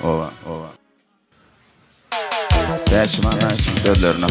Ova. Beşmana sözlerine.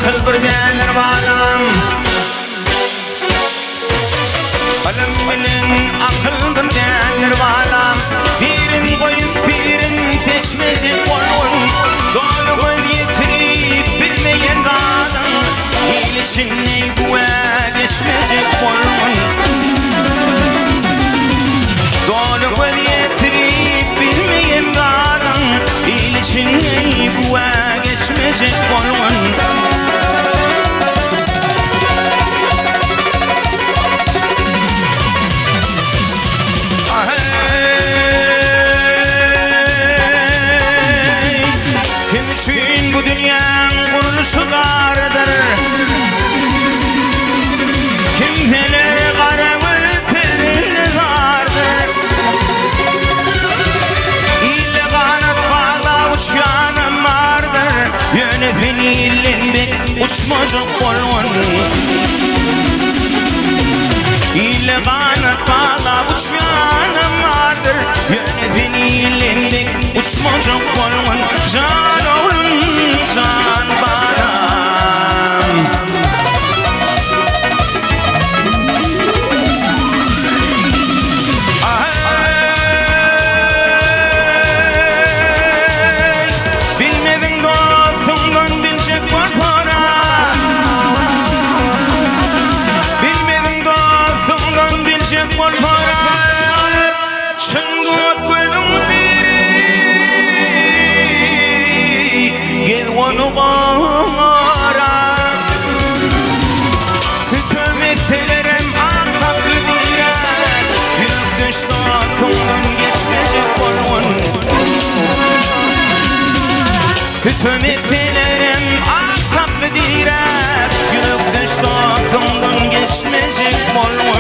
Akıl birdenler bağlam Alem bilin akıl birdenler bağlam Birin koyun birin teşmecek olun Doğru göz yetirip bilmeyen dağdan İlişin ney güve geçmeyecek olun Doğru göz yetirip bilmeyen dağdan İlişin ney güve geçmeyecek olun Bu dünyanın kuruluşu kardır Kimseleri karanlık perdeyle zardır İlle kanat bağla uçanım vardır Yönefin illenmek uçmacak olun İlle kanat bağla uçanım vardır Yönefin illenmek uçmacak olun Can olun can bana Bilmedin dostundan bilecek var para Bilmedin dostundan bilecek var para Şıngut koydum biri Gel onu bana Tömetelerim akaklı diren Yürük düştü aklımdan geçmeyecek olun Tömetelerim akaklı diren Yürük düştü aklımdan geçmeyecek olun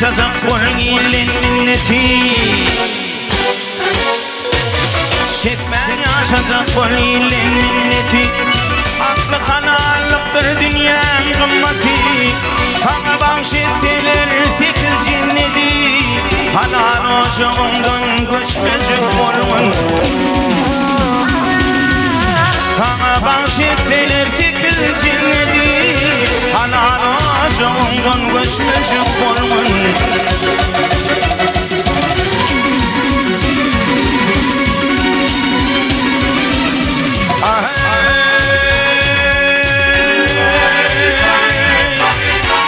Yaşasın bu ilin minneti Çekmen yaşasın bu ilin minneti Aklı kanallıktır dünyanın kımmeti Kana bahşettiler tekiz cinneti Hanan ocağından göçmecek olun Kana bahşettiler tekiz cinneti Hanan ocağından göçmecek olun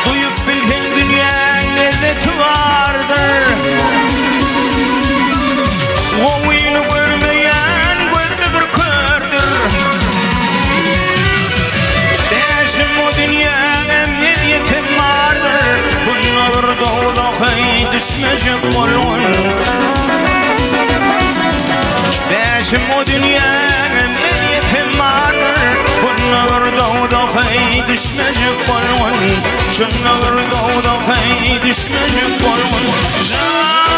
Duyup bildiğin dünyanın lezzeti vardır O oyunu görmeyen gözde bir kördür Değişim o dünyanın mezyetim vardır Bunlar doğuda düşmeyecek olun Değişim o dünyanın mezyetim vardır Bunlar doğuda düşmeyecek olun Şunlar doğuda düşmeyecek olun